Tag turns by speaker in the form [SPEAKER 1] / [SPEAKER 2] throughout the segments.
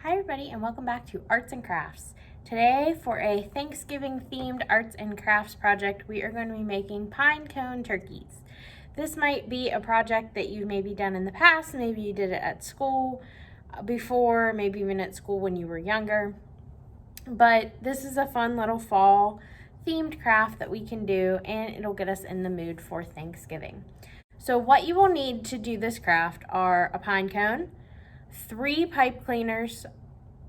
[SPEAKER 1] Hi everybody and welcome back to Arts and Crafts. Today for a Thanksgiving themed arts and crafts project we are going to be making pine cone turkeys. This might be a project that you've maybe done in the past, maybe you did it at school before, maybe even at school when you were younger. But this is a fun little fall themed craft that we can do and it'll get us in the mood for Thanksgiving. So what you will need to do this craft are a pine cone, 3 pipe cleaners.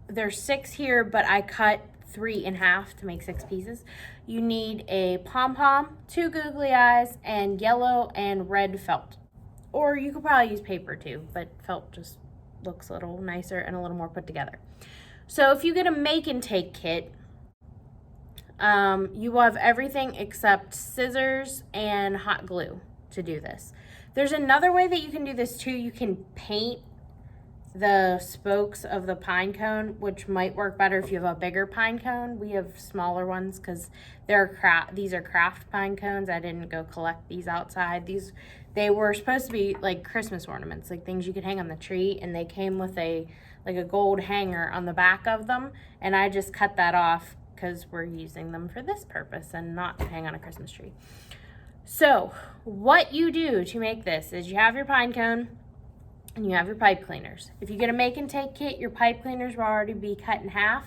[SPEAKER 1] There's 6 here, but I cut 3 in half to make 6 pieces. You need a pom-pom, 2 googly eyes, and yellow and red felt. Or you could probably use paper too, but felt just looks a little nicer and a little more put together. So if you get a make and take kit, you will have everything except scissors and hot glue to do this. There's another way that you can do this too. You can paint the spokes of the pine cone, which might work better if you have a bigger pine cone. We have smaller ones because these are craft pine cones. I didn't go collect these outside. They were supposed to be like Christmas ornaments, like things you could hang on the tree, and they came with a gold hanger on the back of them, and I just cut that off because we're using them for this purpose and not to hang on a Christmas tree. So what you do to make this is you have your pine cone and you have your pipe cleaners. If you get a make and take kit, your pipe cleaners will already be cut in half.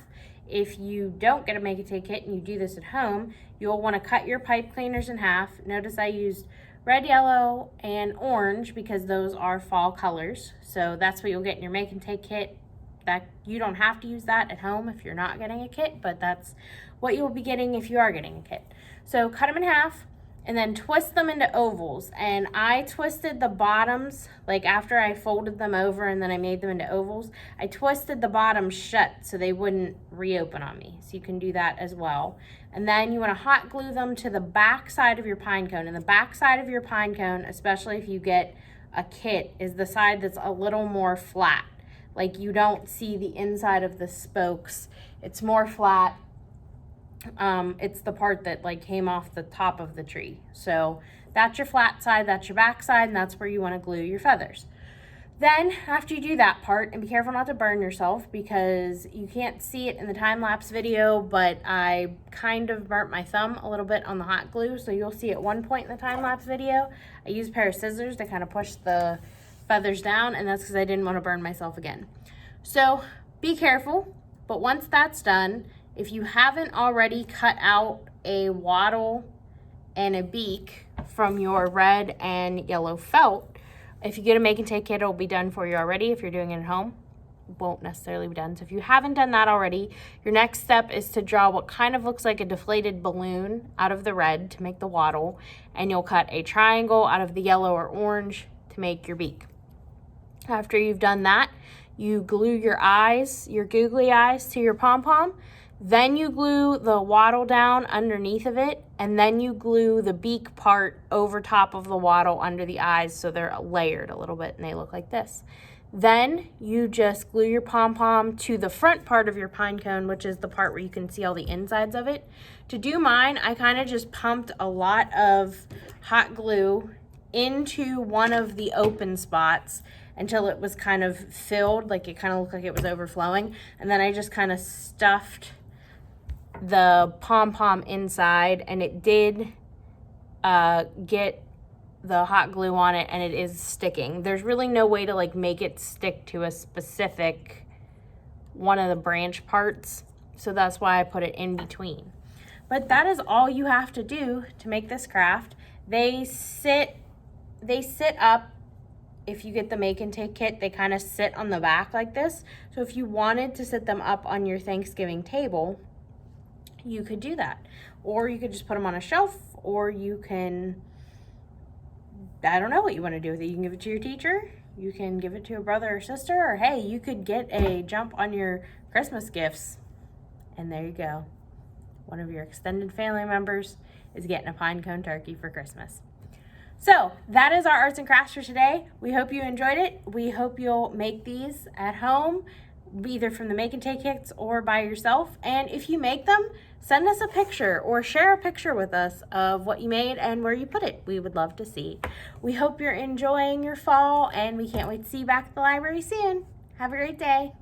[SPEAKER 1] If you don't get a make and take kit and you do this at home, you'll want to cut your pipe cleaners in half. Notice I used red, yellow, and orange because those are fall colors. So that's what you'll get in your make and take kit. That you don't have to use that at home if you're not getting a kit, but that's what you'll be getting if you are getting a kit. So cut them in half and then twist them into ovals. And I twisted the bottoms, like after I folded them over and then I made them into ovals, I twisted the bottoms shut so they wouldn't reopen on me. So you can do that as well. And then you want to hot glue them to the back side of your pine cone. And the back side of your pine cone, especially if you get a kit, is the side that's a little more flat. Like you don't see the inside of the spokes. It's more flat. It's the part that like came off the top of the tree. So that's your flat side, that's your back side, and that's where you want to glue your feathers. Then after you do that part, and be careful not to burn yourself because you can't see it in the time-lapse video, but I kind of burnt my thumb a little bit on the hot glue, so you'll see at one point in the time-lapse video, I used a pair of scissors to kind of push the feathers down, and that's because I didn't want to burn myself again. So be careful, but once that's done, if you haven't already cut out a wattle and a beak from your red and yellow felt, if you get a make and take kit, it'll be done for you already. If you're doing it at home, it won't necessarily be done. So if you haven't done that already, your next step is to draw what kind of looks like a deflated balloon out of the red to make the wattle, and you'll cut a triangle out of the yellow or orange to make your beak. After you've done that, you glue your eyes, your googly eyes, to your pom-pom. Then you glue the wattle down underneath of it, and then you glue the beak part over top of the wattle under the eyes so they're layered a little bit and they look like this. Then you just glue your pom-pom to the front part of your pine cone, which is the part where you can see all the insides of it. To do mine, I kind of just pumped a lot of hot glue into one of the open spots until it was kind of filled, like it kind of looked like it was overflowing. And then I just kind of stuffed the pom-pom inside, and it did get the hot glue on it, and it is sticking. There's really no way to like make it stick to a specific one of the branch parts, so that's why I put it in between. But that is all you have to do to make this craft. They sit up. If you get the make and take kit, they kind of sit on the back like this. So if you wanted to sit them up on your Thanksgiving table, you could do that. Or you could just put them on a shelf, or you can, I don't know what you want to do with it. You can give it to your teacher, you can give it to a brother or sister, or hey, you could get a jump on your Christmas gifts. And there you go. One of your extended family members is getting a pine cone turkey for Christmas. So that is our arts and crafts for today. We hope you enjoyed it. We hope you'll make these at home, either from the make and take kits or by yourself. And if you make them, send us a picture or share a picture with us of what you made and where you put it. We would love to see. We hope you're enjoying your fall, and we can't wait to see you back at the library soon. Have a great day.